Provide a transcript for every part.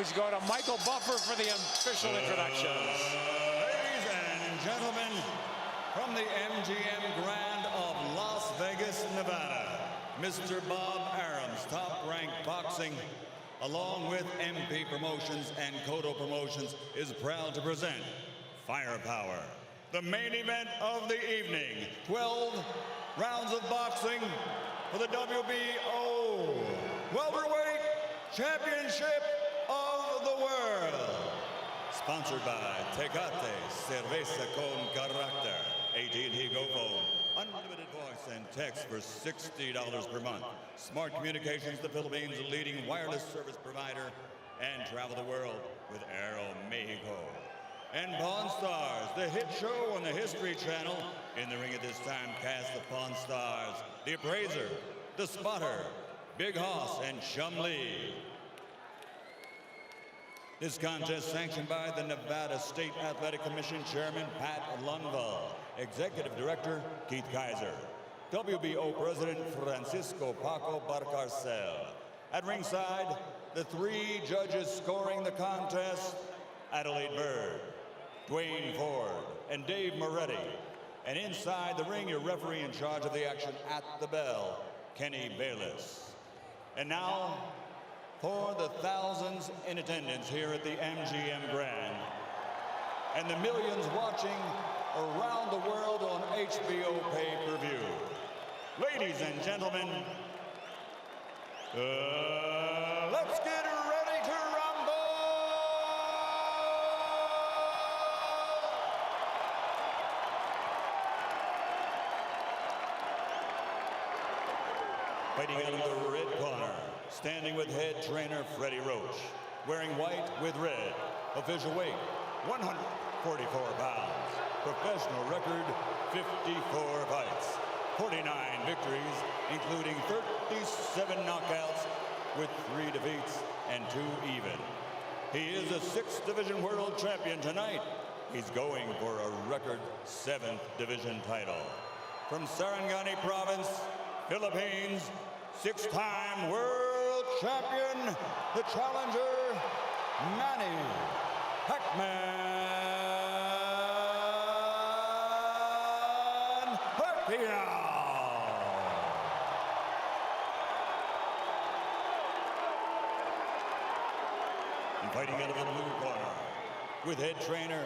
We go to Michael Buffer for the official introductions. Ladies and gentlemen, from the MGM Grand of Las Vegas, Nevada, Mr. Bob Arum's Top-Ranked Boxing, along with MP Promotions and Cotto Promotions, is proud to present Firepower, the main event of the evening. 12 rounds of boxing for the WBO Welterweight Championship of the World. Sponsored by Tecate, Cerveza con Carácter, AT&T Go Phone, unlimited voice and text for $60 per month. Smart Communications, the Philippines' leading wireless service provider, and travel the world with Aeromexico. And Pawn Stars, the hit show on the History Channel. In the ring at this time, cast the Pawn Stars, the Appraiser, the Spotter, Big Hoss, and Chum Lee. This contest sanctioned by the Nevada State Athletic Commission Chairman Pat Lundvall, Executive Director Keith Kaiser, WBO President Francisco Paco Barcarcel. At ringside, the three judges scoring the contest, Adelaide Bird, Dwayne Ford, and Dave Moretti. And inside the ring, your referee in charge of the action at the bell, Kenny Bayless. And now, for the thousands in attendance here at the MGM Grand, and the millions watching around the world on HBO pay-per-view. Ladies and gentlemen, let's get ready to rumble! Fighting out of the red corner, standing with head trainer Freddie Roach, wearing white with red, official weight 144 pounds, professional record 54 fights, 49 victories, including 37 knockouts with 3 defeats and 2 even. He is a 6th division world champion tonight. He's going for a record 7th division title. From Sarangani Province, Philippines, 6-time world champion, the challenger, Manny Pacquiao. And fighting out of the blue corner, with head trainer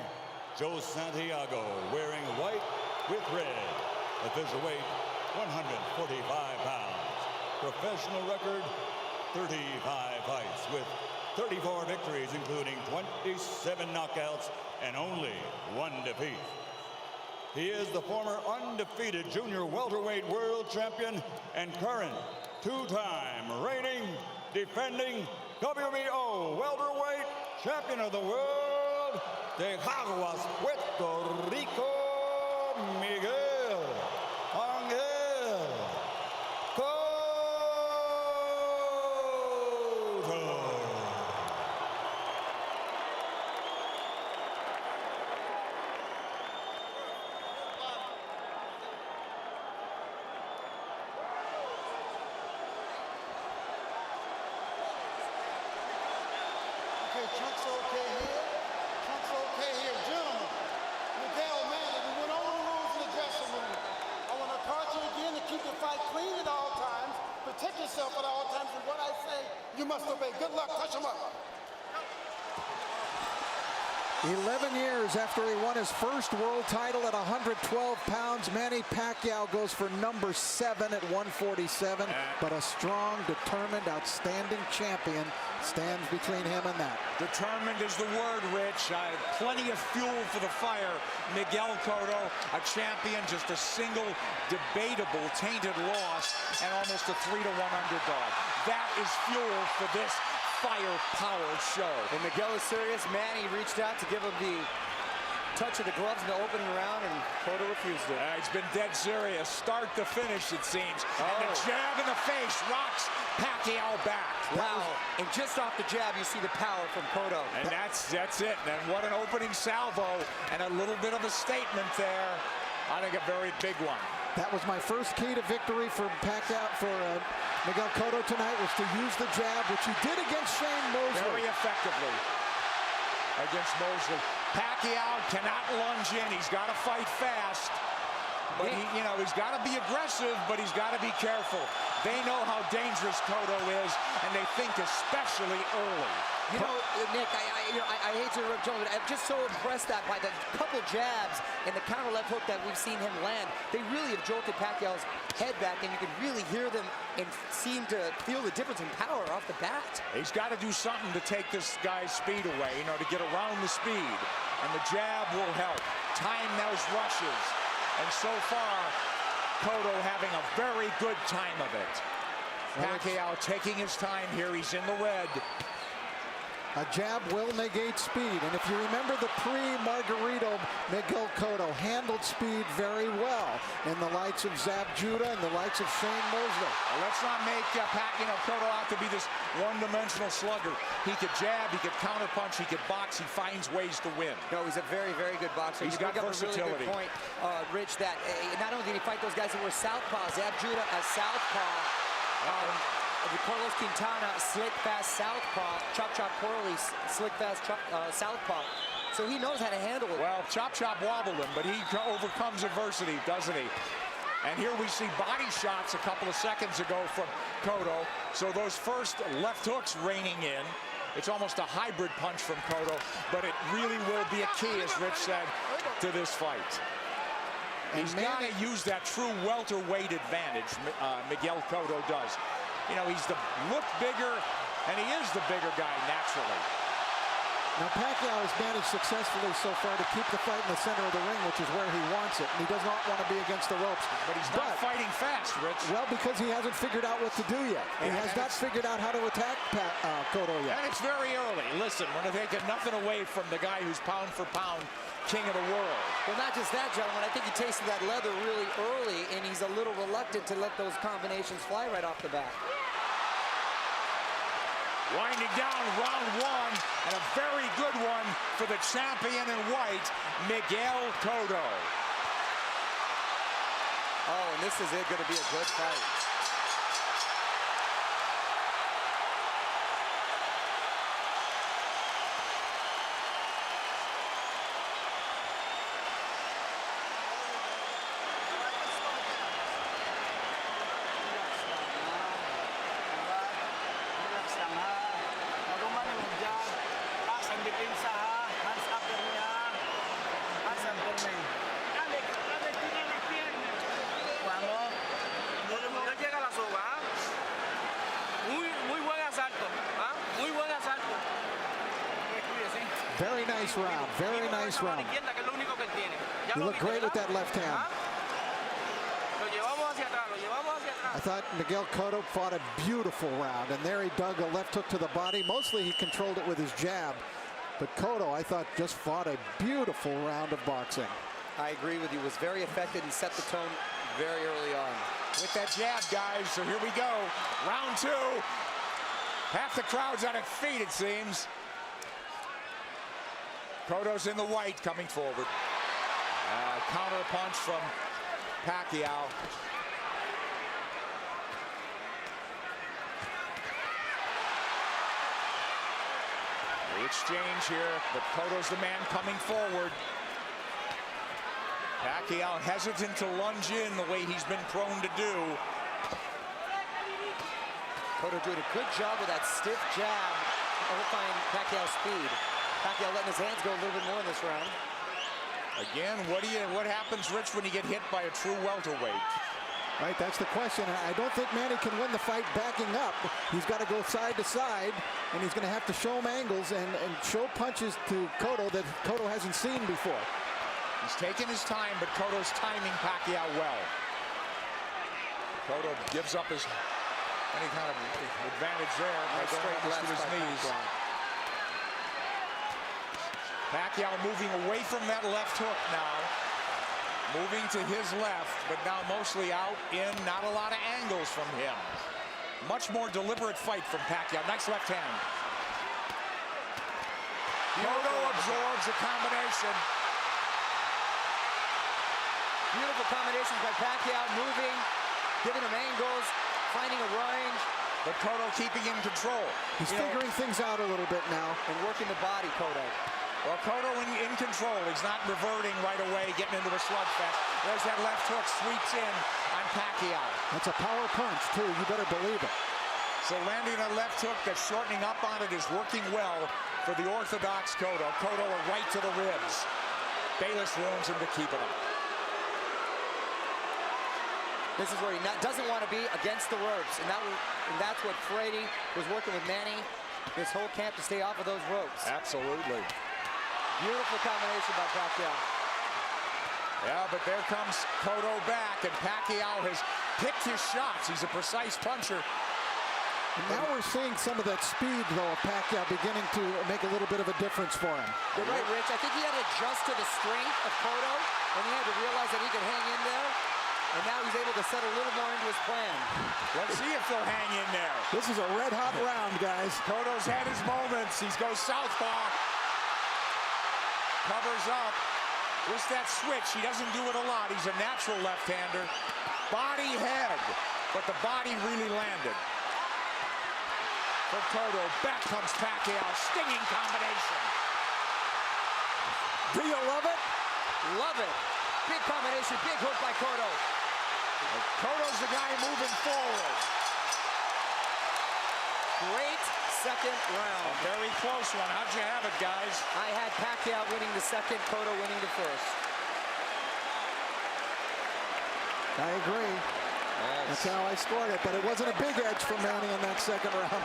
Joe Santiago, wearing white with red, official weight 145 pounds. Professional record, 35 fights with 34 victories, including 27 knockouts and only 1 defeat. He is the former undefeated junior welterweight world champion and current 2-time reigning, defending WBO welterweight champion of the world, de Caguas, Puerto Rico, Miguel. Chunks okay here. Chunks okay here. Gentlemen, Miguel, Manny, we went over the rules in the dressing room. I want to caution you again to keep the fight clean at all times, protect yourself at all times, and what I say, you must obey. Good luck. Touch him up. 11 years after he won his first world title at 112 pounds, Manny Pacquiao goes for number 7 at 147. But a strong, determined, outstanding champion stands between him and that. Determined is the word, Rich. Plenty of fuel for the fire. Miguel Cotto, a champion, just a single debatable tainted loss, and almost a 3-1 underdog. That is fuel for this firepower show. And Miguel is serious. Manny reached out to give him the touch of the gloves in the opening round, and Cotto refused it. He's been dead serious, start to finish, it seems. And the jab in the face rocks Pacquiao back. Wow. And just off the jab, you see the power from Cotto. And that's it. And what an opening salvo, and a little bit of a statement there. I think a very big one. That was my first key to victory for Pacquiao, for Miguel Cotto tonight, was to use the jab, which he did against Shane Mosley. Very effectively against Mosley. Pacquiao cannot lunge in. He's got to fight fast. But he's got to be aggressive, but he's got to be careful. They know how dangerous Cotto is, and they think especially early. You know, Nick, I hate to interrupt Jones, but I'm just so impressed that by the couple jabs and the counter left hook that we've seen him land, they really have jolted Pacquiao's head back, and you can really hear them and seem to feel the difference in power off the bat. He's got to do something to take this guy's speed away, to get around the speed, and the jab will help. Time those rushes, and so far, Cotto having a very good time of it. Pacquiao taking his time here. He's in the red. A jab will negate speed, and if you remember the pre-Margarito, Miguel Cotto handled speed very well in the likes of Zab Judah and the likes of Shane Mosley. Well, let's not make Cotto out to be this one-dimensional slugger. He could jab, he could counterpunch, he could box, he finds ways to win. No, he's a very, very good boxer. He's got versatility. A really good point, Rich, that not only did he fight those guys that were southpaw, Zab Judah a southpaw, Carlos Quintana, slick, fast southpaw. Chop Chop Corley, slick, fast southpaw. So he knows how to handle it. Well, Chop wobbled him, but he overcomes adversity, doesn't he? And here we see body shots a couple of seconds ago from Cotto. So those first left hooks raining in. It's almost a hybrid punch from Cotto, but it really will be a key, as Rich said, to this fight. He's got to use that true welterweight advantage, Miguel Cotto does. He's look bigger, and he is the bigger guy naturally. Now, Pacquiao has managed successfully so far to keep the fight in the center of the ring, which is where he wants it. And he does not want to be against the ropes. But he's not fighting fast, Rich. Well, because he hasn't figured out what to do yet. He has not figured out how to attack Cotto yet. And it's very early. Listen, we're taking nothing away from the guy who's pound for pound king of the world. Well, not just that, gentlemen. I think he tasted that leather really early, and he's a little reluctant to let those combinations fly right off the bat. Winding down round one, and a very good one for the champion in white, Miguel Cotto. Oh, and this is going to be a good fight. Very nice round. Very nice round. You look great with that left hand. I thought Miguel Cotto fought a beautiful round, and there he dug a left hook to the body. Mostly he controlled it with his jab. But Cotto, I thought, just fought a beautiful round of boxing. I agree with you. Was very effective and set the tone very early on. With that jab, guys. So here we go. Round two. Half the crowd's on its feet, it seems. Cotto's in the white coming forward. Counter punch from Pacquiao. The exchange here, but Cotto's the man coming forward. Pacquiao hesitant to lunge in the way he's been prone to do. Cotto doing a good job with that stiff jab, overfying Pacquiao's speed. Pacquiao letting his hands go a little bit more in this round. Again, what happens, Rich, when you get hit by a true welterweight? Right, that's the question. I don't think Manny can win the fight backing up. He's got to go side to side, and he's going to have to show him angles and show punches to Cotto that Cotto hasn't seen before. He's taking his time, but Cotto's timing Pacquiao well. Cotto gives up any kind of advantage there by going almost to his knees. Pacquiao moving away from that left hook now. Moving to his left, but now mostly out in, not a lot of angles from him. Much more deliberate fight from Pacquiao. Nice left hand. Cotto absorbs the combination. Beautiful combinations by Pacquiao, moving, giving him angles, finding a range. But Cotto keeping him in control. He's figuring things out a little bit now. And working the body, Cotto. Well, Cotto in control. He's not reverting right away, getting into a slugfest. There's that left hook, sweeps in on Pacquiao. That's a power punch, too. You better believe it. So landing a left hook that's shortening up on it is working well for the orthodox Cotto. Cotto a right to the ribs. Bayless warns him to keep it up. This is where he doesn't want to be against the ropes. And that's what Frady was working with Manny this whole camp to stay off of those ropes. Absolutely. Beautiful combination by Pacquiao. Yeah, but there comes Cotto back, and Pacquiao has picked his shots. He's a precise puncher. And now we're seeing some of that speed, though, of Pacquiao beginning to make a little bit of a difference for him. You're right, Rich. I think he had to adjust to the strength of Cotto, and he had to realize that he could hang in there. And now he's able to set a little more into his plan. Let's see if they'll hang in there. This is a red-hot round, guys. Cotto's had his moments. He goes southpaw. Covers up. Just that switch. He doesn't do it a lot. He's a natural left-hander. Body head. But the body really landed. For Cotto. Back comes Pacquiao. Stinging combination. Do you love it? Love it. Big combination. Big hook by Cotto. Cotto's the guy moving forward. Great second round. A very close one. How'd you have it, guys? I had Pacquiao winning the second, Cotto winning the first. I agree. Yes. That's how I scored it, but it wasn't a big edge for Manny in that second round.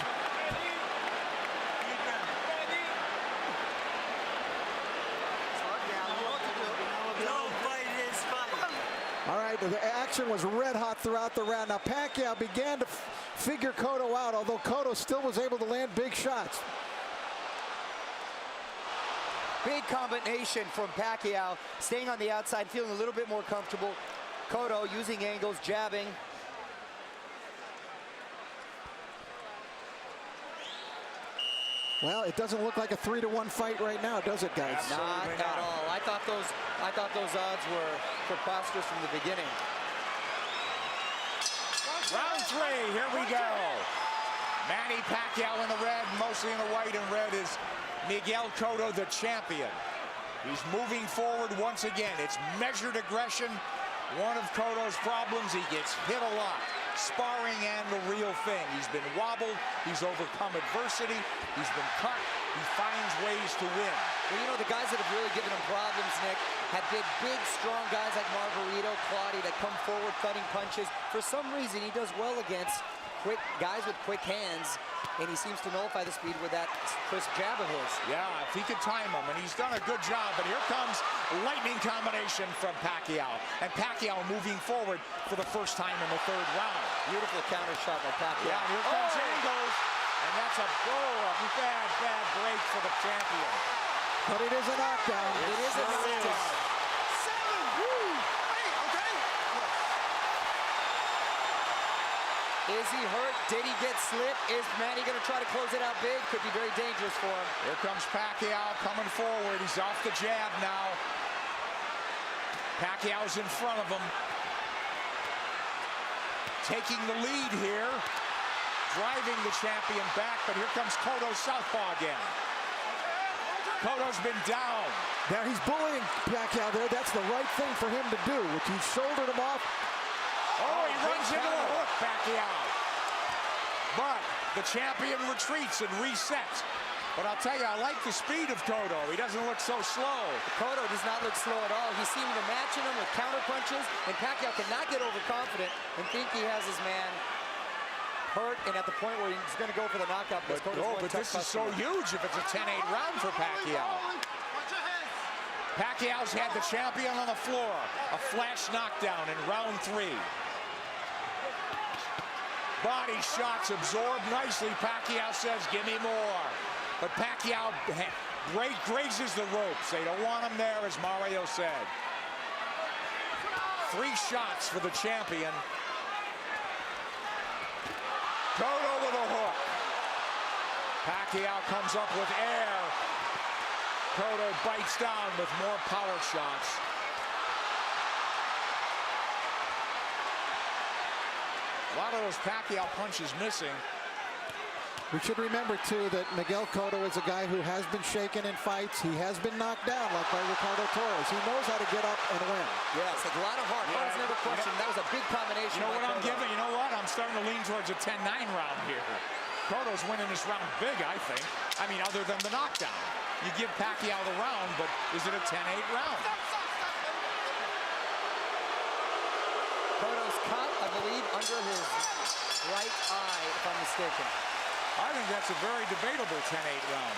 All right, the action was red hot throughout the round. Now Pacquiao began to figure Cotto out, although Cotto still was able to land big shots. Big combination from Pacquiao, staying on the outside, feeling a little bit more comfortable. Cotto using angles, jabbing. Well, it doesn't look like a 3-1 fight right now, does it, guys? Not at all. I thought those odds were preposterous from the beginning. Round three, here we go. Manny Pacquiao in the red, mostly in the white and red is Miguel Cotto, the champion. He's moving forward once again. It's measured aggression. One of Cotto's problems, he gets hit a lot. Sparring and the real thing. He's been wobbled. He's overcome adversity. He's been cut. He finds ways to win. Well, you know, the guys that have really given him problems, Nick, have been big, strong guys like Margarito, Claudio that come forward cutting punches. For some reason, he does well against quick guys with quick hands, and he seems to nullify the speed with that crisp jab of his. Yeah, if he could time him, and he's done a good job. But here comes lightning combination from Pacquiao. And Pacquiao moving forward for the first time in the third round. Beautiful counter shot by Pacquiao. Yeah, here comes angles. And that's a bad break for the champion. But it is a knockdown. It is a knockdown. Is he hurt? Did he get slipped? Is Manny going to try to close it out big? Could be very dangerous for him. Here comes Pacquiao coming forward. He's off the jab now. Pacquiao's in front of him. Taking the lead here. Driving the champion back, but here comes Cotto southpaw again. Cotto's been down. Now he's bullying Pacquiao there. That's the right thing for him to do, which he shouldered him off. Oh, he runs into a hook, Pacquiao. But the champion retreats and resets. But I'll tell you, I like the speed of Cotto. He doesn't look so slow. Cotto does not look slow at all. He's seeming to matching him with counter punches, and Pacquiao cannot get overconfident and think he has his man hurt and at the point where he's going to go for the knockout. But this is so huge if it's a 10-8 round for Pacquiao. Pacquiao's had the champion on the floor. A flash knockdown in round 3. Body shots absorbed nicely. Pacquiao says, give me more. But Pacquiao grazes the ropes. They don't want him there, as Mario said. 3 shots for the champion. Cotto with a hook. Pacquiao comes up with air. Cotto bites down with more power shots. A lot of those Pacquiao punches missing. We should remember, too, that Miguel Cotto is a guy who has been shaken in fights. He has been knocked down, like by Ricardo Torres. He knows how to get up and win. Yes, a lot of heart. Heart is never questioned. That was a big combination. You know what I'm giving? You know what? I'm starting to lean towards a 10-9 round here. Cotto's winning this round big, I think. I mean, other than the knockdown. You give Pacquiao the round, but is it a 10-8 round? Cotto's cut, I believe, under his right eye, if I'm mistaken. I think that's a very debatable 10-8 round.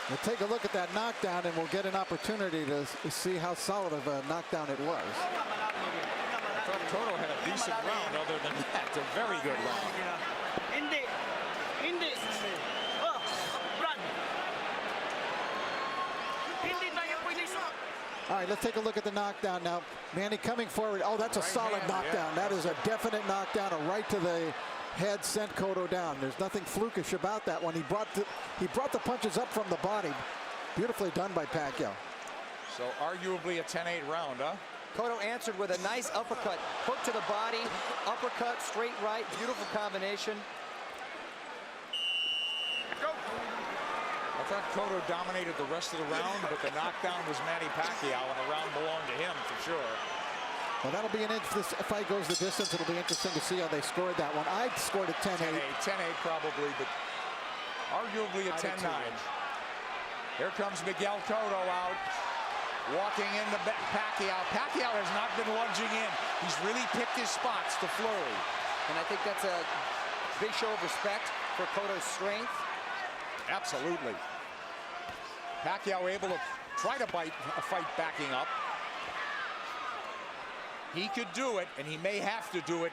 We'll take a look at that knockdown, and we'll get an opportunity to see how solid of a knockdown it was. I thought Cotto had a decent round. Other than that, a very good round. All right, let's take a look at the knockdown now. Manny coming forward. Oh, that's a solid knockdown. Yeah. That is a definite knockdown, a right to the head, sent Cotto down. There's nothing flukish about that one. He brought the punches up from the body. Beautifully done by Pacquiao. So arguably a 10-8 round, huh? Cotto answered with a nice uppercut. Hook to the body, uppercut, straight right. Beautiful combination. I thought Cotto dominated the rest of the round, but the knockdown was Manny Pacquiao, and the round belonged to him for sure. Well, that'll be if this fight goes the distance, it'll be interesting to see how they scored that one. I scored it 10-8. 10-8 probably, but arguably a 10-9. Here comes Miguel Cotto out, walking into Pacquiao. Pacquiao has not been lunging in. He's really picked his spots to flurry. And I think that's a big show of respect for Cotto's strength. Absolutely. Pacquiao able to try to fight backing up. He could do it, and he may have to do it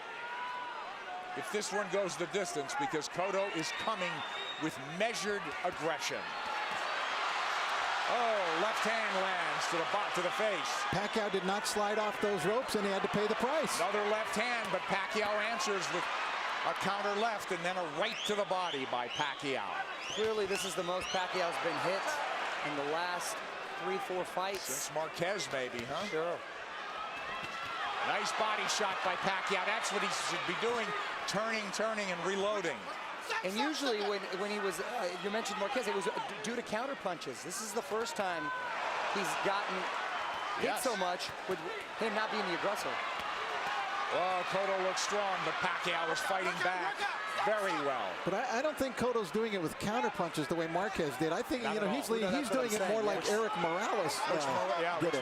if this one goes the distance, because Cotto is coming with measured aggression. Oh, left hand lands to the face. Pacquiao did not slide off those ropes, and he had to pay the price. Another left hand, but Pacquiao answers with a counter left and then a right to the body by Pacquiao. Clearly, this is the most Pacquiao's been hit in the last 3-4 fights. Since Marquez, maybe, huh? Sure. Nice body shot by Pacquiao. That's what he should be doing, turning, and reloading. And usually when he was, you mentioned Marquez, it was due to counter punches. This is the first time he's gotten hit so much with him not being the aggressor. Oh, Cotto looks strong, but Pacquiao was fighting back very well. But I don't think Cotto's doing it with counter punches the way Marquez did. I think he's doing it more like Eric Morales which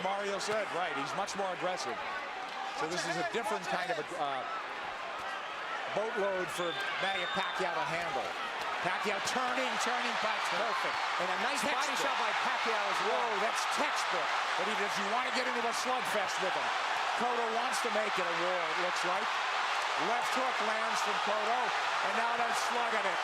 Mario said, right. He's much more aggressive. So this is a different kind of a boatload for Manny Pacquiao to handle. Pacquiao turning, perfect. And a nice body shot by Pacquiao as well. Whoa, that's textbook. But does he want to get into a slugfest with him? Cotto wants to make it a war, it looks like. Left hook lands from Cotto, and now they're slugging it.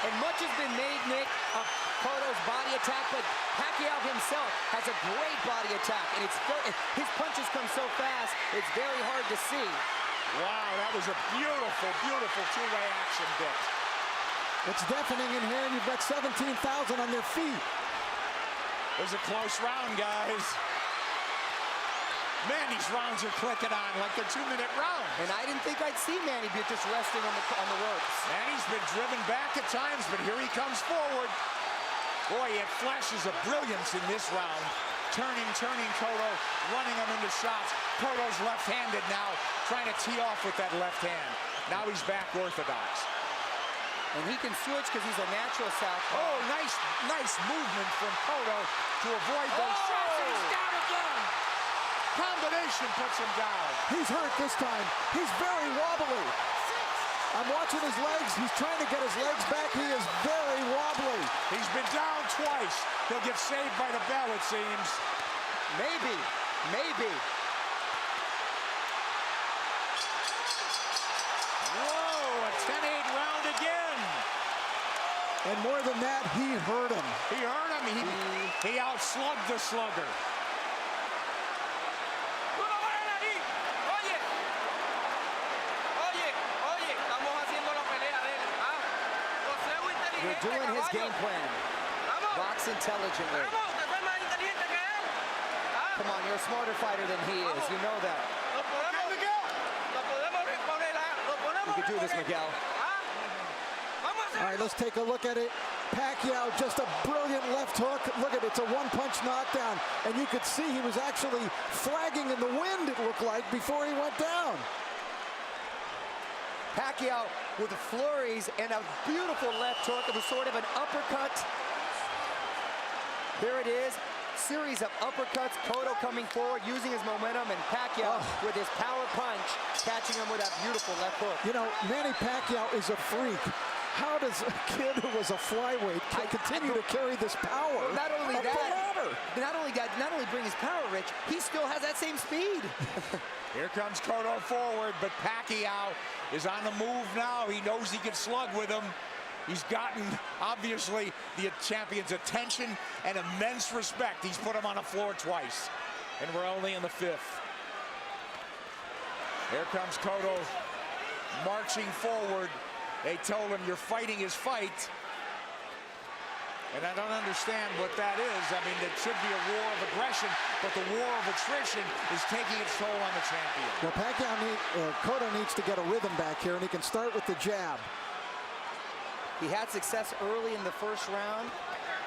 And much has been made, Nick, of Cotto's body attack, but Pacquiao himself has a great body attack, and his punches come so fast, it's very hard to see. Wow, that was a beautiful, beautiful two-way action, Dick. It's deafening in here, and you've got 17,000 on their feet. It was a close round, guys. Man, these rounds are clicking on like they're 2-minute rounds. And I didn't think I'd see Manny be just resting on the ropes. Manny's been driven back at times, but here he comes forward. Boy, he had flashes of brilliance in this round. Turning Cotto, running him into shots. Cotto's left-handed now, trying to tee off with that left hand. Now he's back orthodox. And he can switch because he's a natural southpaw. Oh, nice movement from Cotto to avoid those shots, and he's down again. Combination puts him down. He's hurt this time. He's very wobbly. I'm watching his legs. He's trying to get his legs back. He is very wobbly. He's been down twice. He'll get saved by the bell, it seems. Maybe. Whoa, a 10-8 round again. And more than that, he hurt him. He hurt him. He outslugged the slugger. You're doing his game plan. Box intelligently. Come on, you're a smarter fighter than he is. You know that. We could do this, Miguel. All right, let's take a look at it. Pacquiao, just a brilliant left hook. Look at it, it's a one-punch knockdown. And you could see he was actually flagging in the wind, it looked like, before he went down. Pacquiao with the flurries and a beautiful left hook. It was sort of an uppercut. There it is. Series of uppercuts. Cotto coming forward, using his momentum, and Pacquiao with his power punch, catching him with that beautiful left hook. You know, Manny Pacquiao is a freak. How does a kid who was a flyweight continue to carry this power? Well, not only up that, the ladder? not only bring his power, Rich, he still has that same speed. Here comes Cotto forward, but Pacquiao is on the move now. He knows he can slug with him. He's gotten, obviously, the champion's attention and immense respect. He's put him on the floor twice, and we're only in the 5th. Here comes Cotto marching forward. They told him, you're fighting his fight. And I don't understand what that is. I mean, it should be a war of aggression, but the war of attrition is taking its toll on the champion. Well, Cotto needs to get a rhythm back here, and he can start with the jab. He had success early in the first round.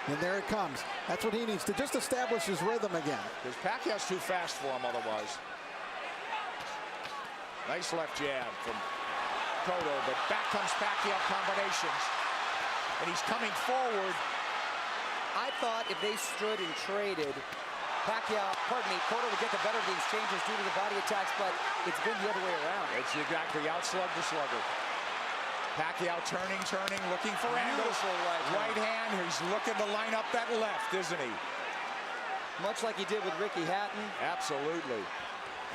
And there it comes. That's what he needs to just establish his rhythm again. Because Pacquiao's too fast for him otherwise. Nice left jab from Cotto, but back comes Pacquiao combinations. And he's coming forward. I thought if they stood and traded, Cotto would get the better of the exchanges due to the body attacks, but it's been the other way around. It's exactly outslug the slugger. Pacquiao turning, looking for angles. Right hand. He's looking to line up that left, isn't he? Much like he did with Ricky Hatton. Absolutely.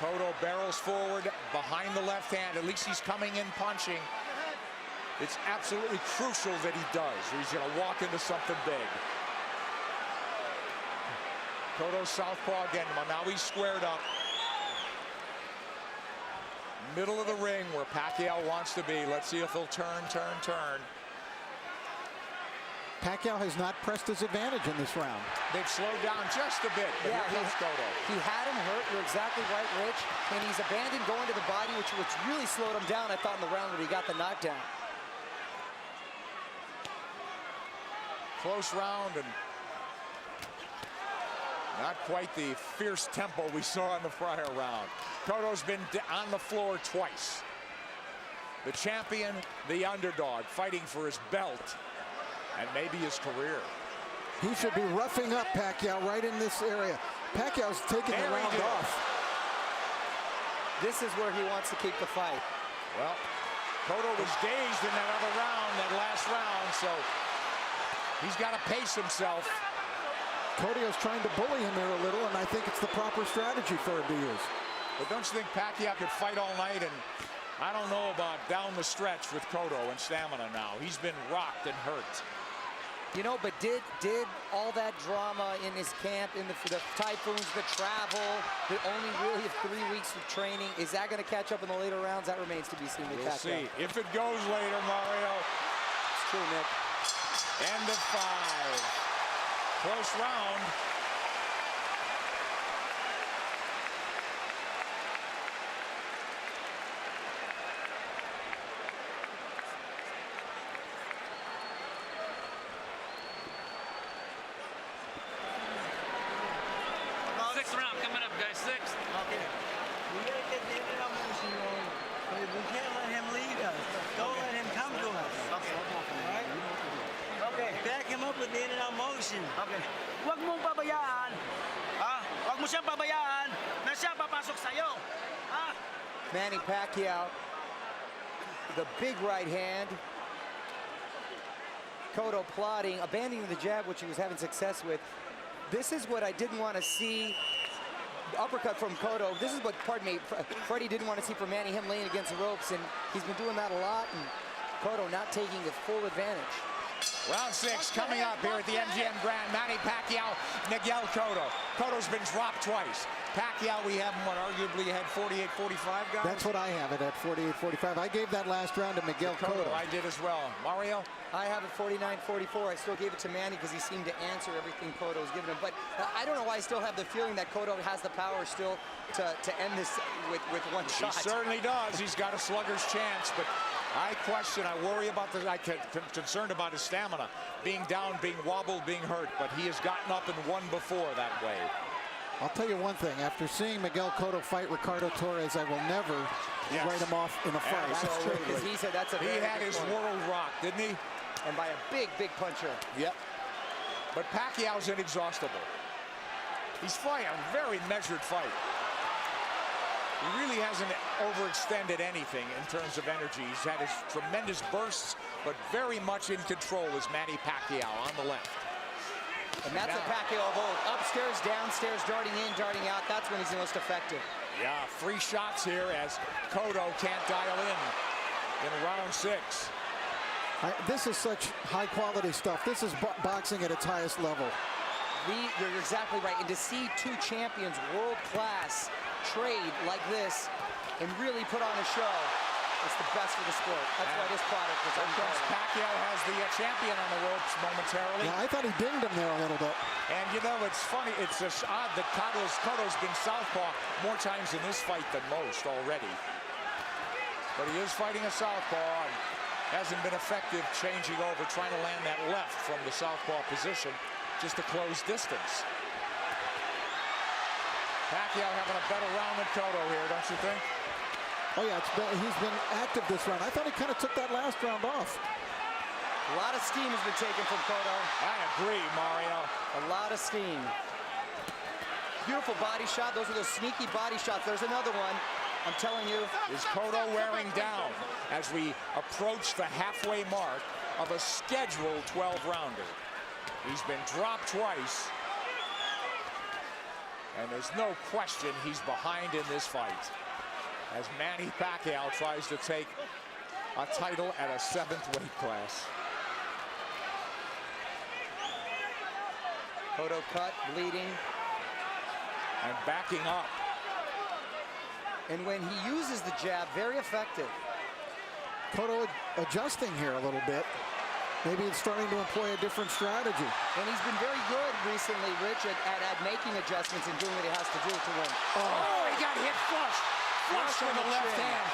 Cotto barrels forward behind the left hand. At least he's coming in punching. It's absolutely crucial that he does, or he's going to walk into something big. Cotto southpaw again. Well, now he's squared up. Middle of the ring where Pacquiao wants to be. Let's see if he'll turn. Pacquiao has not pressed his advantage in this round. They've slowed down just a bit, but here comes Cotto. He had him hurt. You're exactly right, Rich. And he's abandoned going to the body, which really slowed him down, I thought, in the round when he got the knockdown. Close round and not quite the fierce tempo we saw in the prior round. Cotto's been on the floor twice. The champion, the underdog, fighting for his belt and maybe his career. He should be roughing up Pacquiao right in this area. Pacquiao's taking the round off. This is where he wants to keep the fight. Well, Cotto was dazed in that other round, that last round, so he's got to pace himself. Cotto's trying to bully him here a little, and I think it's the proper strategy for him to use. But don't you think Pacquiao could fight all night? And I don't know about down the stretch with Cotto and stamina now. He's been rocked and hurt. You know, but did all that drama in his camp, in the typhoons, the travel, the only really 3 weeks of training, is that going to catch up in the later rounds? That remains to be seen with Pacquiao. We'll see. If it goes later, Mario. It's true, Nick. End of 5. Close round. Sixth round coming up, guys. Sixth. Okay. We gotta get the end of our motion going. But we can't let him lead us. Don't let him come to us. Okay. Alright? Okay. Back him up with the end of our motion. Okay. Huwag mong pabayaan. Ha? Huwag mo siyang pabayaan na siya papasok sa'yo. Ha? Manny Pacquiao, the big right hand. Cotto plotting, abandoning the jab, which he was having success with. This is what I didn't want to see. Uppercut from Cotto. This is what, Freddie didn't want to see from Manny, him laying against the ropes, and he's been doing that a lot, and Cotto not taking the full advantage. Round 6 coming up here at the MGM Grand. Manny Pacquiao, Miguel Cotto. Cotto's been dropped twice. Pacquiao, we have him, arguably had 48-45, guys? That's what I have it at 48-45. I gave that last round to Miguel Cotto. I did as well. Mario? I have it 49-44. I still gave it to Manny because he seemed to answer everything Cotto was giving him. But I don't know why I still have the feeling that Cotto has the power still to end this with one shot. He certainly does. He's got a slugger's chance, but I worry about I'm concerned about his stamina. Being down, being wobbled, being hurt, but he has gotten up and won before that way. I'll tell you one thing. After seeing Miguel Cotto fight Ricardo Torres, I will never write him off in a fight. Absolutely. Because he said that's a very He had good his point. world rocked, didn't he? And by a big, big puncher. Yep. But Pacquiao's inexhaustible. He's fighting a very measured fight. He really hasn't overextended anything in terms of energy. He's had his tremendous bursts, but very much in control is Manny Pacquiao on the left. And that's a Pacquiao of old. Upstairs, downstairs, darting in, darting out. That's when he's the most effective. Yeah, 3 shots here as Cotto can't dial in round 6. This is such high-quality stuff. This is boxing at its highest level. You're exactly right. And to see 2 champions, world-class, trade like this and really put on a show, it's the best for the sport. That's why this product is unbelievable. Pacquiao has the champion on the ropes momentarily. Yeah, I thought he dinged him there a little bit. And you know, it's funny, it's just odd that Cotto's been southpaw more times in this fight than most already. But he is fighting a southpaw and hasn't been effective changing over, trying to land that left from the southpaw position just to close distance. Pacquiao having a better round than Cotto here, don't you think? Oh yeah, he's been active this round. I thought he kind of took that last round off. A lot of steam has been taken from Cotto. I agree, Mario. A lot of steam. Beautiful body shot. Those are those sneaky body shots. There's another one. I'm telling you. Is Cotto wearing down as we approach the halfway mark of a scheduled 12-rounder? He's been dropped twice. And there's no question he's behind in this fight, as Manny Pacquiao tries to take a title at a 7th weight class. Cotto cut, bleeding. And backing up. And when he uses the jab, very effective. Cotto adjusting here a little bit. Maybe it's starting to employ a different strategy. And he's been very good recently, Rich, at making adjustments and doing what he has to do to win. Oh, he got hit flush. Flush with the left hand.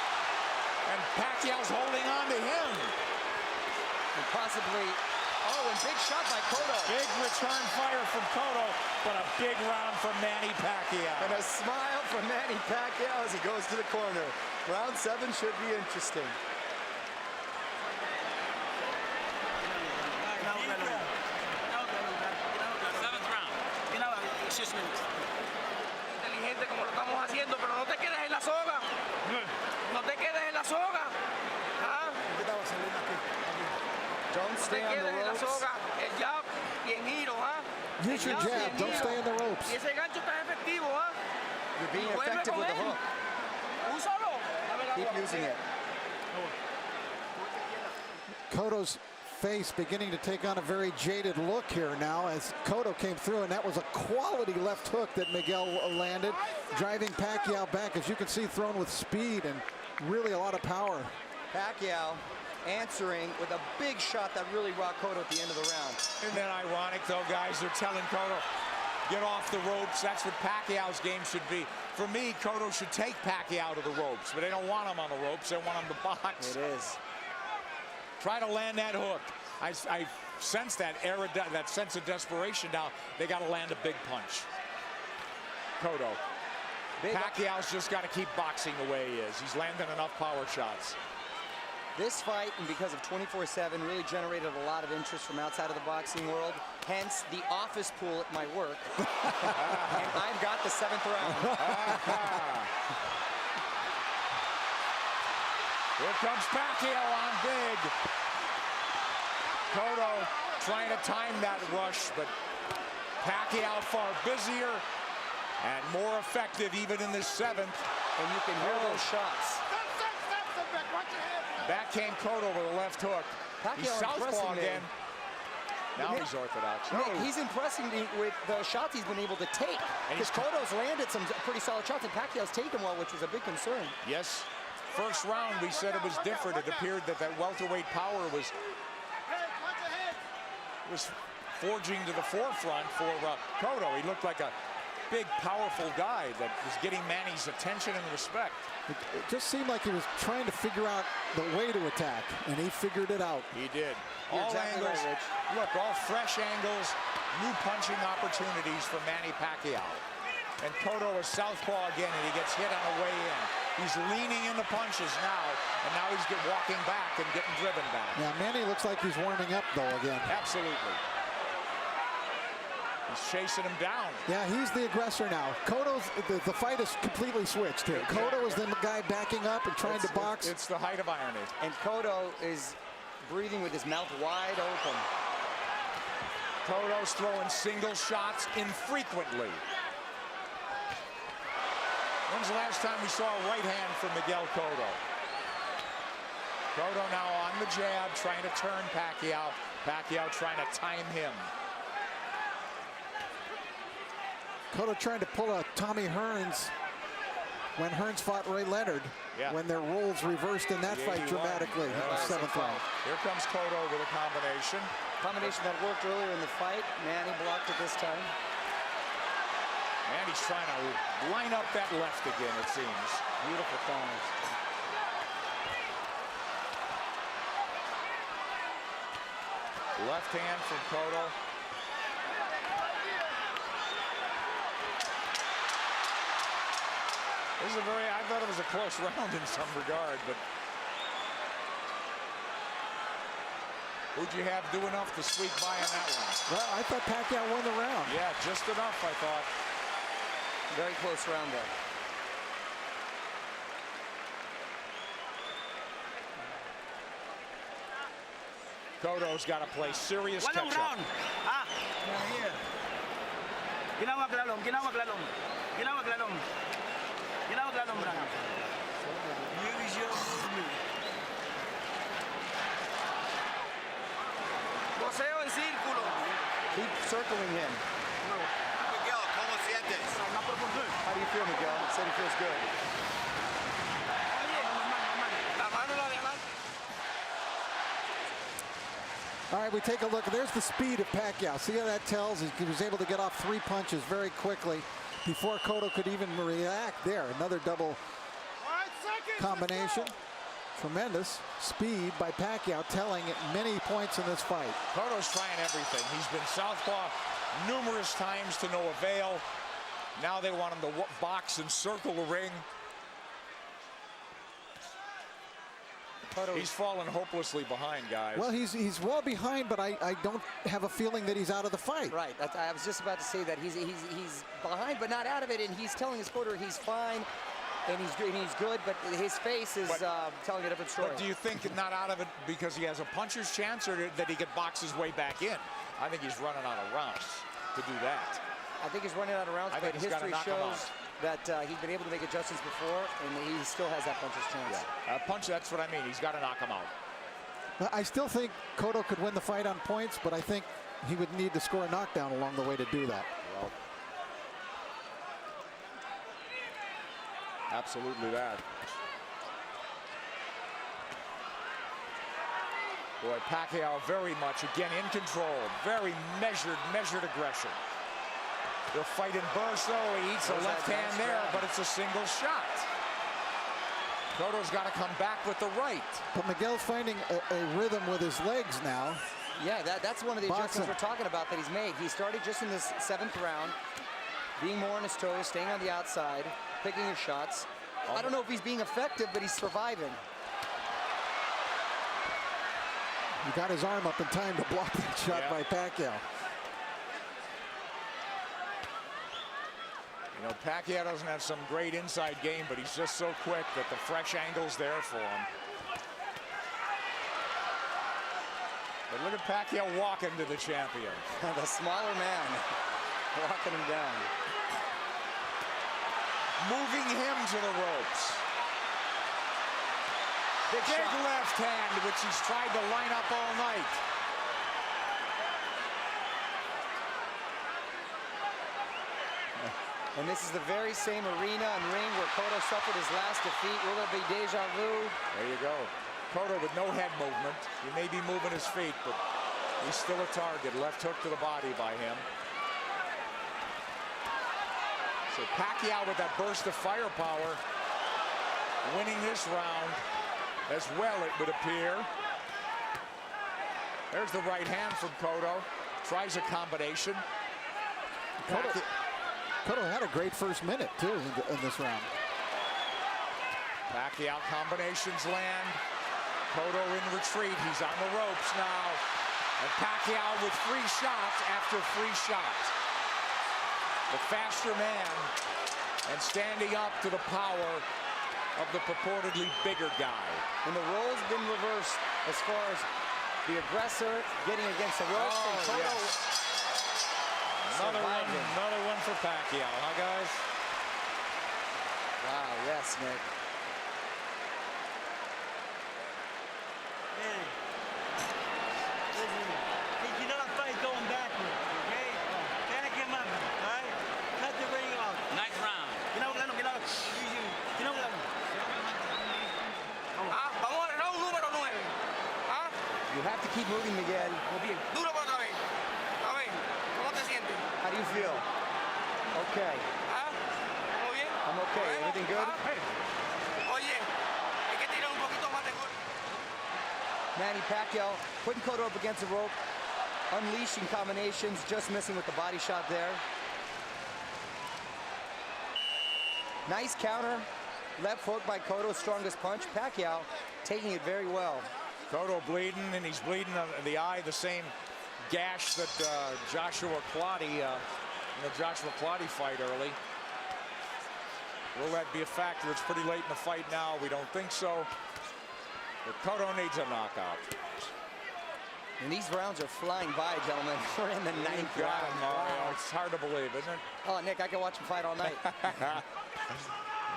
And Pacquiao's holding on to him. And possibly, and big shot by Cotto. Big return fire from Cotto, but a big round from Manny Pacquiao. And a smile from Manny Pacquiao as he goes to the corner. Round 7 should be interesting. Inteligente como lo estamos haciendo, pero no te quedes en la soga. No te quedes en la soga. ¿Ah? Don't stay on the ropes. El jab y en giro, ¿ah? Use your jab. Don't stay in the ropes. Y ese gancho está efectivo, ¿ah? You're being effective with the hook. Úsalo. Keep using it. Cotto's face beginning to take on a very jaded look here now as Cotto came through, and that was a quality left hook that Miguel landed, driving Pacquiao back, as you can see, thrown with speed and really a lot of power. Pacquiao answering with a big shot that really rocked Cotto at the end of the round. Isn't that ironic, though, guys? They're telling Cotto, get off the ropes. That's what Pacquiao's game should be. For me, Cotto should take Pacquiao to the ropes, but they don't want him on the ropes. They want him to box. It is. Try to land that hook. I sense that sense of desperation now. They got to land a big punch. Cotto. Pacquiao's just got to keep boxing the way he is. He's landing enough power shots. This fight, and because of 24/7, really generated a lot of interest from outside of the boxing world. Hence, the office pool at my work. And I've got the 7th round. Here comes Pacquiao on big. Cotto trying to time that rush, but Pacquiao far busier and more effective even in this 7th. And you can hear those shots. Back came Cotto with a left hook. He's southpaw again. Now he's orthodox. Nick, he's impressing me with the shots he's been able to take. Because Cotto's landed some pretty solid shots, and Pacquiao's taken well, which was a big concern. Yes. First round, we said it was different. It appeared that welterweight power was forging to the forefront for Cotto. He looked like a big, powerful guy that was getting Manny's attention and respect. It just seemed like he was trying to figure out the way to attack, and he figured it out. He did. You're All exactly angles. right, Rich. Look, all fresh angles, new punching opportunities for Manny Pacquiao. And Cotto is southpaw again, and he gets hit on the way in. He's leaning into punches now, and now he's walking back and getting driven back. Yeah, Manny looks like he's warming up, though, again. Absolutely. He's chasing him down. Yeah, he's the aggressor now. Cotto's, the fight is completely switched here. Cotto is the guy backing up and trying to box. It's the height of irony. And Cotto is breathing with his mouth wide open. Cotto's throwing single shots infrequently. When's the last time we saw a right hand from Miguel Cotto? Cotto now on the jab, trying to turn Pacquiao. Pacquiao trying to time him. Cotto trying to pull a Tommy Hearns when Hearns fought Ray Leonard, when their roles reversed in that fight dramatically in the 7th round. Here comes Cotto with a combination. Combination that worked earlier in the fight. Manny blocked it this time. Manny's trying to line up that left again, it seems. Beautiful corners. Left hand from Cotto. This is I thought it was a close round in some regard, but who'd you have do enough to squeak by on that one? Well, I thought Pacquiao won the round. Yeah, just enough, I thought. Very close round there. Cotto's got to play serious Walang catch-up. round. Ginawag lalong, ginawag lalong. Ginawag lalong. Ginawag lalong, Brad. Use your movement. Boseo en círculo. Keep circling him. Miguel, ¿cómo sientes? How do you feel, Miguel? He said he feels good. La mano la de adelante. All right, we take a look. There's the speed of Pacquiao. See how that tells? He was able to get off 3 punches very quickly before Cotto could even react there. Another double combination. Tremendous speed by Pacquiao, telling at many points in this fight. Cotto's trying everything. He's been southpaw numerous times to no avail. Now they want him to box and circle the ring. He's fallen hopelessly behind, guys. Well, he's well behind, but I don't have a feeling that he's out of the fight. Right. I was just about to say that he's behind, but not out of it, and he's telling his corner he's fine, and he's good, but his face is telling a different story. But do you think not out of it because he has a puncher's chance, or that he could box his way back in? I think he's running out of rounds to do that. I think he's running out of rounds, but history shows that he's been able to make adjustments before, and he still has that puncher's chance. Yeah. Punch, that's what I mean. He's got to knock him out. I still think Cotto could win the fight on points, but I think he would need to score a knockdown along the way to do that. Well, absolutely that. Boy, Pacquiao very much, again, in control. Very measured aggression. They'll fight in bursts, though. He eats a left hand there, but it's a single shot. Cotto's got to come back with the right. But Miguel's finding a rhythm with his legs now. Yeah, that's one of the adjustments we're talking about that he's made. He started just in this 7th round, being more on his toes, staying on the outside, picking his shots. I don't know if he's being effective, but he's surviving. He got his arm up in time to block that shot by Pacquiao. You know, Pacquiao doesn't have some great inside game, but he's just so quick that the fresh angle's there for him. But look at Pacquiao walking to the champion. The smaller man walking him down. Moving him to the ropes. Big left hand, which he's tried to line up all night. And this is the very same arena and ring where Cotto suffered his last defeat. Will there be deja vu? There you go. Cotto with no head movement. He may be moving his feet, but he's still a target. Left hook to the body by him. So Pacquiao with that burst of firepower, winning this round as well, it would appear. There's the right hand from Cotto. Tries a combination. Cotto had a great first minute, too, in this round. Pacquiao combinations land. Cotto in retreat. He's on the ropes now. And Pacquiao with free shots after free shots. The faster man and standing up to the power of the purportedly bigger guy. And the roles been reversed as far as the aggressor getting against the ropes. And Cotto Another one for Pacquiao, huh, guys? Wow, yes, Nick. Hey, listen, he cannot fight going backwards, okay? Back him up, all right? Cut the ring off. Nice round. Vamos al round número 9. ¿Ah? You have to keep moving, Miguel. Duro por otra vez. A ver, ¿cómo te sientes? How do you feel? Okay. ¿Ah? ¿Muy bien? I'm okay. Everything good? Oye, hay que tirar un poquito más de gol. Manny Pacquiao putting Cotto up against the rope, unleashing combinations, just missing with the body shot there. Nice counter. Left hook by Cotto, strongest punch. Pacquiao taking it very well. Cotto bleeding, and he's bleeding in the eye, the same gash that Joshua Clottey, in the Joshua Clottey fight early. Will that be a factor? It's pretty late in the fight now. We don't think so. But Cotto needs a knockout. And these rounds are flying by, gentlemen. We're in the ninth round. Mario. It's hard to believe, isn't it? Oh, Nick, I can watch him fight all night.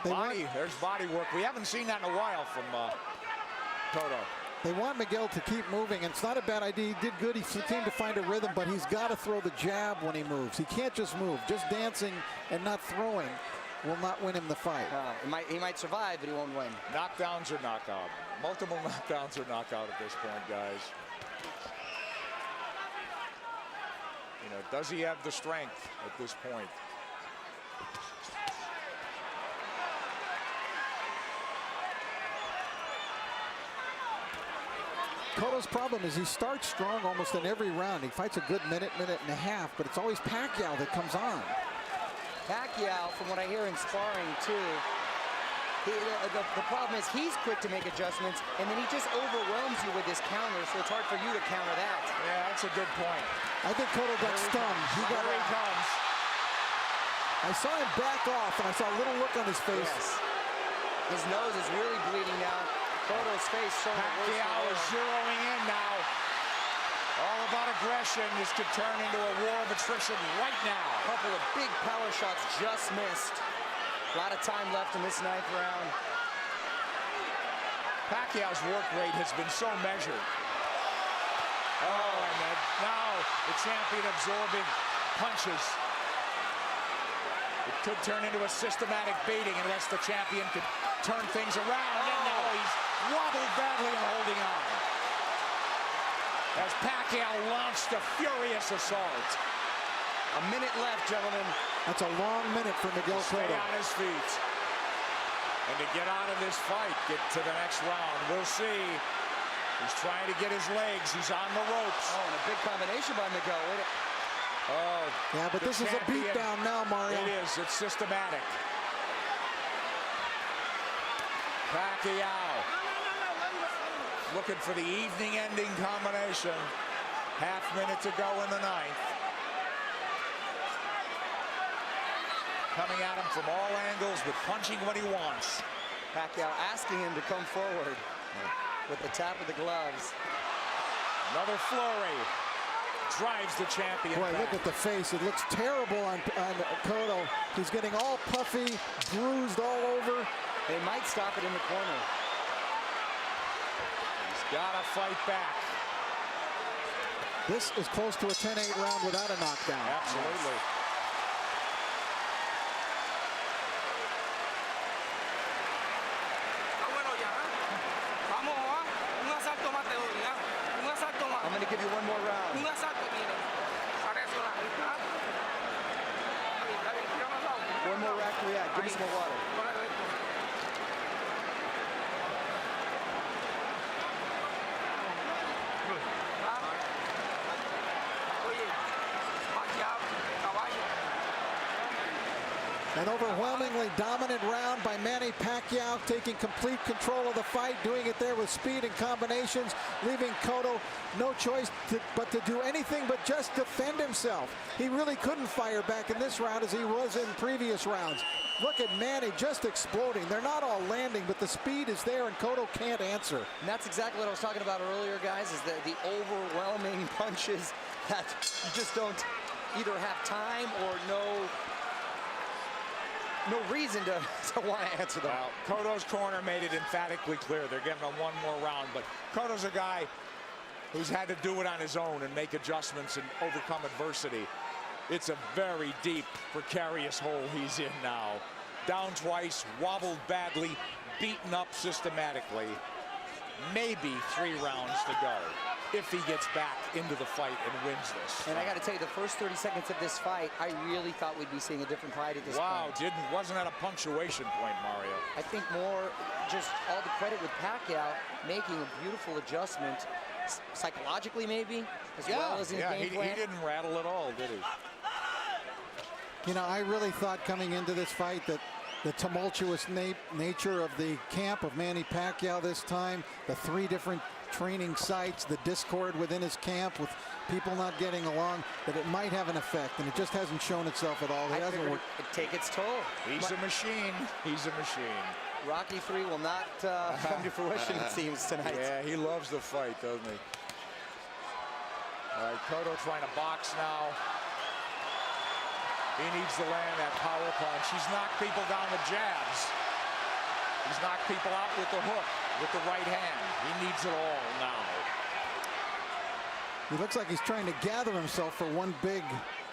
There's body work. We haven't seen that in a while from Cotto. They want Miguel to keep moving, and it's not a bad idea. He did good. He seemed to find a rhythm, but he's got to throw the jab when he moves. He can't just move. Just dancing and not throwing will not win him the fight. He might survive, but he won't win. Knockdowns or knockout. Multiple knockdowns or knockout at this point, guys. You know, does he have the strength at this point? Cotto's problem is he starts strong almost in every round. He fights a good minute and a half, but it's always Pacquiao that comes on. Pacquiao, from what I hear in sparring too, the problem is he's quick to make adjustments, and then he just overwhelms you with his counter, so it's hard for you to counter that. Yeah, that's a good point. I think Cotto got stunned. Here he comes. I saw him back off, and I saw a little look on his face. Yes. His nose is really bleeding now. Cotto's face showing Pacquiao is zeroing in now. All about aggression. This could turn into a war of attrition right now. A couple of big power shots just missed. A lot of time left in this ninth round. Pacquiao's work rate has been so measured. Oh, and now the champion absorbing punches. It could turn into a systematic beating unless the champion could turn things around. And now he's wobbled badly and holding on. As Pacquiao launched a furious assault. A minute left, gentlemen. That's a long minute for Miguel Stay Cotto. on his feet. And to get out of this fight, get to the next round. We'll see. He's trying to get his legs. He's on the ropes. Oh, and a big combination by Miguel. Oh, yeah, but this is a beatdown now, Mario. It is. It's systematic. Pacquiao looking for the evening-ending combination. Half minute to go in the ninth. Coming at him from all angles, but punching what he wants. Pacquiao asking him to come forward with the tap of the gloves. Another flurry. Drives the champion Boy, back. look at the face. It looks terrible on Cotto. He's getting all puffy, bruised all over. They might stop it in the corner. He's got to fight back. This is close to a 10-8 round without a knockdown. Absolutely. I'm going to give you one more round. One more Give me some more water. An overwhelmingly dominant round by Manny Pacquiao, taking complete control of the fight, doing it there with speed and combinations, leaving Cotto no choice but to do anything but just defend himself. He really couldn't fire back in this round as he was in previous rounds. Look at Manny just exploding. They're not all landing, but the speed is there, and Cotto can't answer. And that's exactly what I was talking about earlier, guys, is the overwhelming punches that you just don't either have time or no reason to want to answer them. Well, Cotto's corner made it emphatically clear they're giving him one more round, but Cotto's a guy who's had to do it on his own and make adjustments and overcome adversity. It's a very deep, precarious hole he's in now. Down twice, wobbled badly, beaten up systematically. Maybe 3 rounds to go if he gets back into the fight and wins this. And I got to tell you, the first 30 seconds of this fight, I really thought we'd be seeing a different fight at this point. Wow, wasn't at a punctuation point, Mario. I think more just all the credit with Pacquiao making a beautiful adjustment, psychologically maybe, as well as in game plan. He didn't rattle at all, did he? You know, I really thought coming into this fight that the tumultuous nature of the camp of Manny Pacquiao this time, the 3 different training sites, the discord within his camp with people not getting along, that it might have an effect, and it just hasn't shown itself at all. It hasn't worked. It'd take its toll. He's a machine. He's a machine. Rocky 3 will not come to fruition, it seems, tonight. Yeah, he loves the fight, doesn't he? All right, Cotto trying to box now. He needs to land that power punch. He's knocked people down with jabs. He's knocked people out with the hook, with the right hand. He needs it all now. He looks like he's trying to gather himself for one big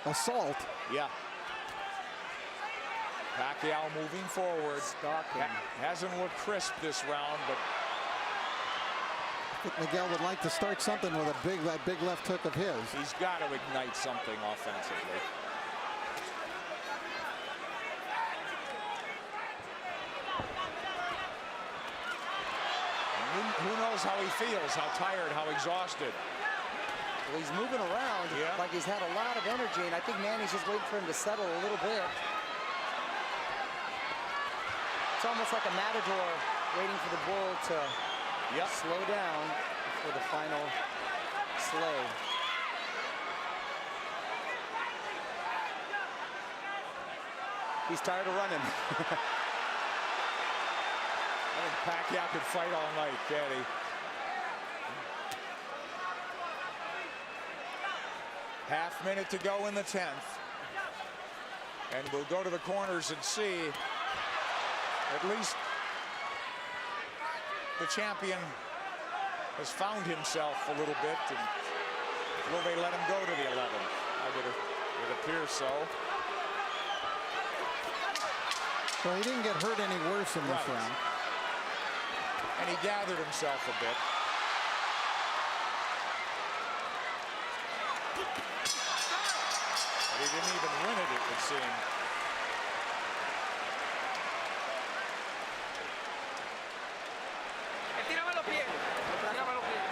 assault. Yeah. Pacquiao moving forward. Hasn't looked crisp this round, but I think Miguel would like to start something with that big left hook of his. he's got to ignite something offensively. Who knows how he feels, how tired, how exhausted. Well, he's moving around like he's had a lot of energy, and I think Manny's just waiting for him to settle a little bit. It's almost like a matador waiting for the bull to slow down for the final slay. He's tired of running. I think Pacquiao could fight all night, can't he? Half minute to go in the 10th. And we'll go to the corners and see at least the champion has found himself a little bit. And will they let him go to the 11th? It appears so. Well, he didn't get hurt any worse in this round. And he gathered himself a bit. But he didn't even win it would seem. Tírame los pies. Tírame los pies.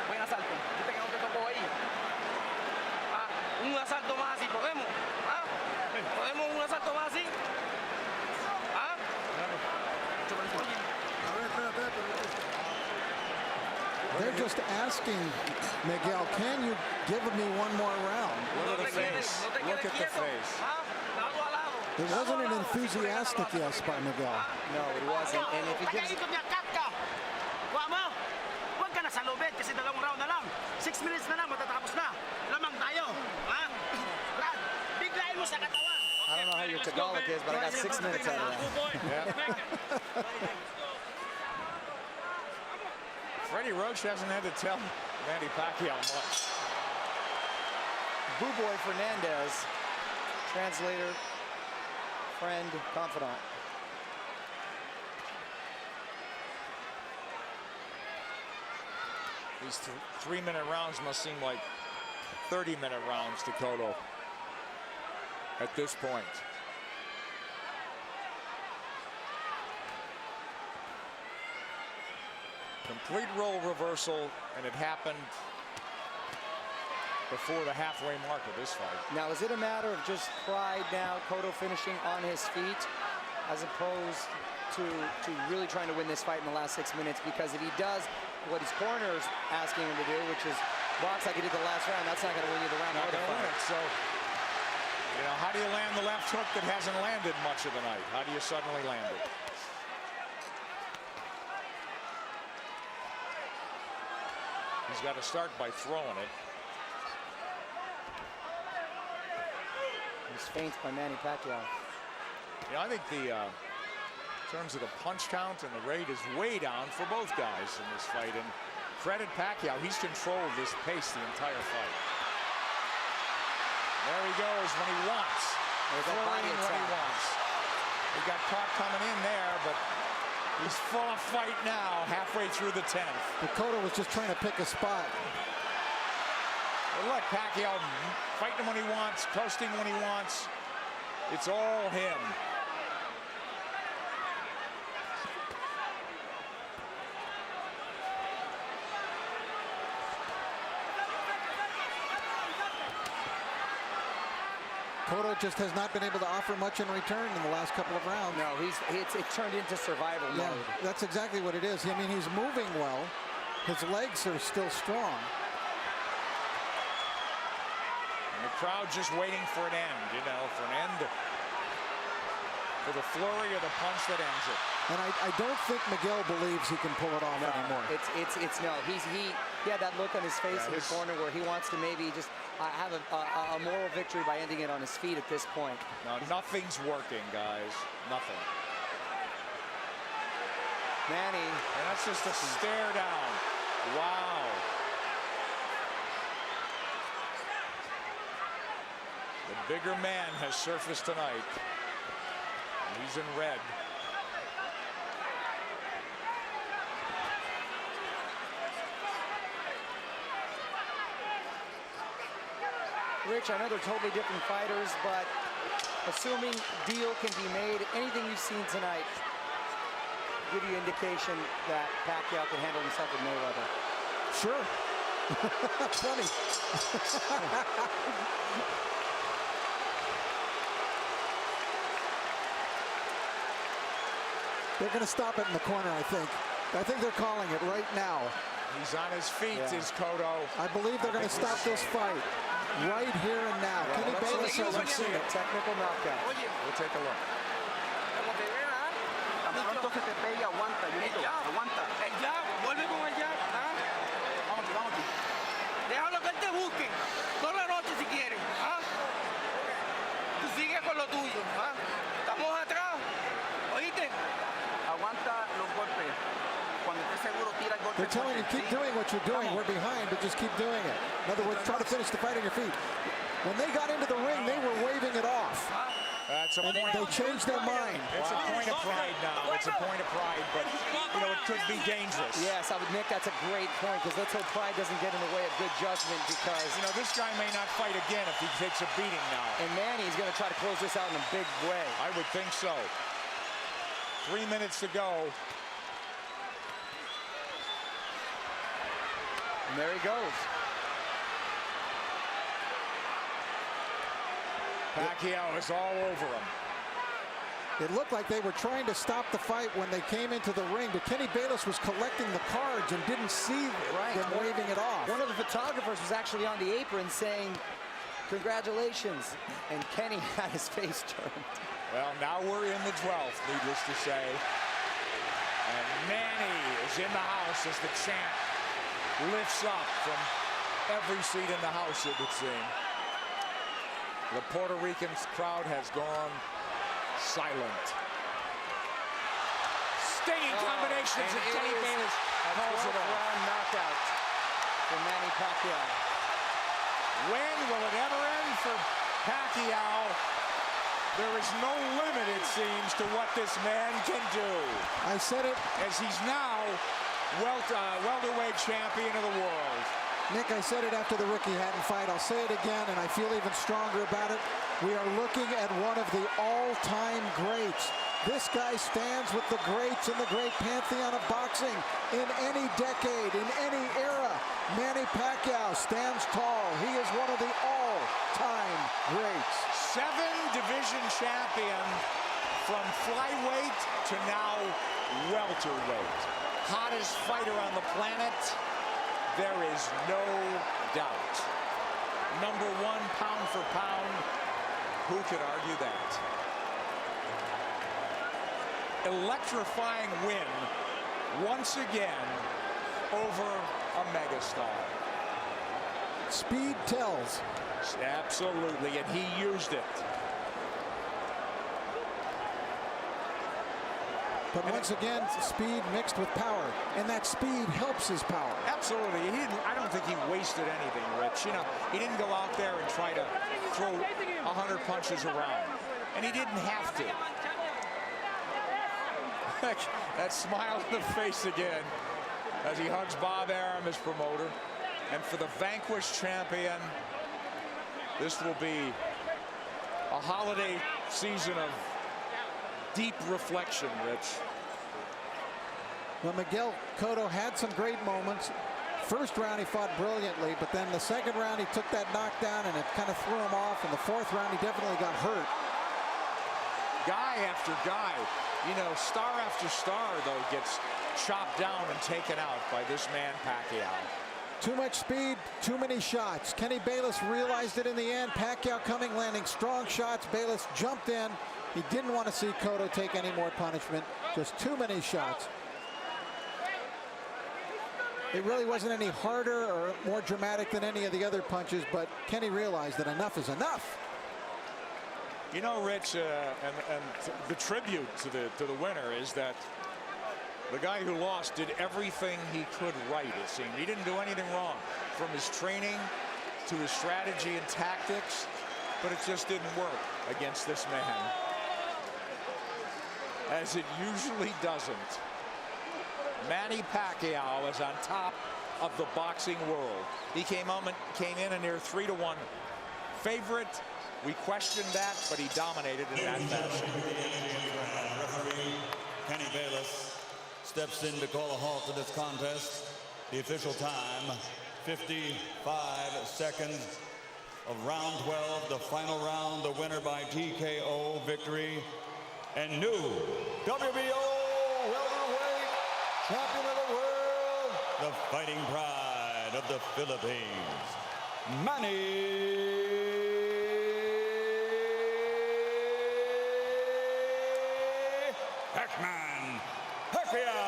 Buen asalto. ¿Viste que no te tocó ahí? Un asalto más así, ¿podemos? ¿Podemos un asalto más así? They're just asking Miguel, can you give me one more round? Look at the face. Look at the face. It wasn't an enthusiastic yes by Miguel. No, it wasn't. And if he gives... Huwag ka na sa lobet kasi 2 round na lang. 6 minutes na lang, matatapos na. Lamang tayo. Brad, biglayin mo sa katawan. I don't know how your Tagalog is, but I got 6 minutes out of that. Freddie Roach hasn't had to tell Manny Pacquiao much. Boo Boy Fernandez, translator, friend, confidant. These 3-minute rounds must seem like 30-minute rounds to Cotto. at this point. Complete role reversal, and it happened before the halfway mark of this fight. Now, is it a matter of just pride now, Cotto finishing on his feet, as opposed to really trying to win this fight in the last 6 minutes? Because if he does what his corner's asking him to do, which is box like he did the last round, that's not going to win you the round. Not going to win it. So, you know, how do you land the left hook that hasn't landed much of the night? How do you suddenly land it? He's got to start by throwing it. He's feints by Manny Pacquiao. You know, I think the in terms of the punch count and the rate is way down for both guys in this fight. And credit Pacquiao, he's controlled this pace the entire fight. There he goes when he wants. There's that body when he wants. He got caught coming in there, but he's full of fight now, halfway through the 10th. Cotto was just trying to pick a spot. Well, look, Pacquiao fighting him when he wants, coasting when he wants. It's all him. Cotto just has not been able to offer much in return in the last couple of rounds. No, it's turned into survival mode. That's exactly what it is. I mean, he's moving well. His legs are still strong. And the crowd just waiting for an end, you know, for the flurry of the punch that ends it. And I don't think Miguel believes he can pull it off anymore. No. He had that look on his face in the corner where he wants to maybe just have a moral victory by ending it on his feet at this point. No, nothing's working, guys. Nothing. Manny. And that's just a stare down. Wow. The bigger man has surfaced tonight. He's in red. Rich, I know they're totally different fighters, but assuming deal can be made, anything you've seen tonight give you indication that Pacquiao can handle himself with Mayweather. Sure. Funny. They're going to stop it in the corner, I think. I think they're calling it right now. He's on his feet, is Cotto. I believe they're going to stop this fight right here and now. Yeah, Kenny Bayless hasn't seen it. Technical knockout. We'll take a look. Tan pronto se te pegue, aguanta, Junito, aguanta. Ya, vuelve con el jab. Vamos, vamos. Déjalo que él te busque. Toda la noche si quiere. Tú sigue con lo tuyo. Estamos atrás. ¿Oíste? Aguanta los golpes. Cuando estés seguro, tira el golpe. They're telling you, keep doing what you're doing. We're behind, but just keep doing it. In other words, try to finish the fight on your feet. When they got into the ring, they were waving it off. That's a point. They changed their mind. It's a point of pride now. It's a point of pride, but, you know, it could be dangerous. Yes, Nick, that's a great point, because let's hope pride doesn't get in the way of good judgment, because, you know, this guy may not fight again if he takes a beating now. And Manny's going to try to close this out in a big way. I would think so. 3 minutes to go. And there he goes. Pacquiao is all over him. It looked like they were trying to stop the fight when they came into the ring, but Kenny Bayless was collecting the cards and didn't see them waving it off. One of the photographers was actually on the apron saying, "Congratulations," and Kenny had his face turned. Well, now we're in the 12th, needless to say. And Manny is in the house as the chant lifts up from every seat in the house, it would seem. The Puerto Rican crowd has gone silent. Stinging combinations, and Kenny Bayless calls it off. Round knockout for Manny Pacquiao. When will it ever end for Pacquiao? There is no limit, it seems, to what this man can do. I said it. As he's now welterweight champion of the world. Nick, I said it after the Ricky Hatton fight. I'll say it again, and I feel even stronger about it. We are looking at one of the all-time greats. This guy stands with the greats in the great pantheon of boxing in any decade, in any era. Manny Pacquiao stands tall. He is one of the all-time greats. 7-division champion from flyweight to now welterweight. Hottest fighter on the planet. There is no doubt. Number 1 pound for pound. Who could argue that? Electrifying win once again over a megastar. Speed tells. Absolutely, and he used it. But once again, speed mixed with power, and that speed helps his power. Absolutely. I don't think he wasted anything, Rich. You know, he didn't go out there and try to throw 100 punches around, and he didn't have to. That smile on the face again as he hugs Bob Arum, his promoter. And for the vanquished champion, this will be a holiday season of deep reflection, Rich. Well, Miguel Cotto had some great moments. First round he fought brilliantly, but then the second round he took that knockdown and it kind of threw him off. And the fourth round he definitely got hurt. Guy after guy, you know, star after star, though, gets chopped down and taken out by this man Pacquiao. Too much speed, too many shots. Kenny Bayless realized it in the end. Pacquiao coming, landing strong shots. Bayless jumped in. He didn't want to see Cotto take any more punishment. Just too many shots. It really wasn't any harder or more dramatic than any of the other punches, but Kenny realized that enough is enough. You know, Rich, and the tribute to the winner is that the guy who lost did everything he could right, it seemed. He didn't do anything wrong, from his training to his strategy and tactics, but it just didn't work against this man, as it usually doesn't. Manny Pacquiao is on top of the boxing world. He came in a near 3-1 favorite. We questioned that, but he dominated in that fashion. Referee Kenny Bayless steps in to call a halt to this contest. The official time, 55 seconds of round 12, the final round, the winner by TKO victory, and new WBO welterweight champion of the world, the fighting pride of the Philippines, Manny Pacquiao.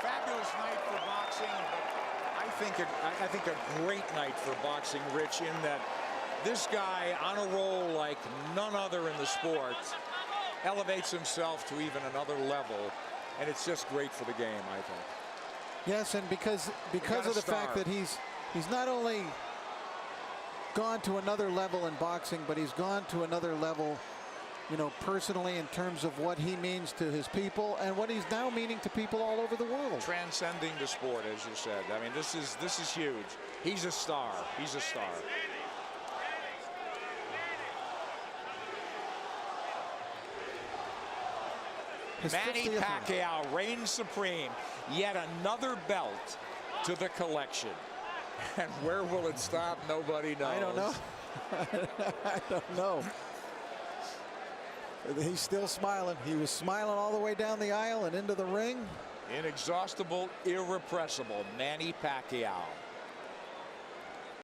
Fabulous night for boxing, but I think a great night for boxing, Rich, in that this guy on a roll like none other in the sport elevates himself to even another level, and it's just great for the game, I think. Yes, and because of the fact that he's not only gone to another level in boxing, but he's gone to another level, you know, personally, in terms of what he means to his people and what he's now meaning to people all over the world. Transcending the sport, as you said. I mean, this is huge. He's a star. He's a star. Manny Pacquiao reigns supreme. Yet another belt to the collection. And where will it stop? Nobody knows. I don't know. I don't know. He's still smiling. He was smiling all the way down the aisle and into the ring. Inexhaustible, irrepressible Manny Pacquiao.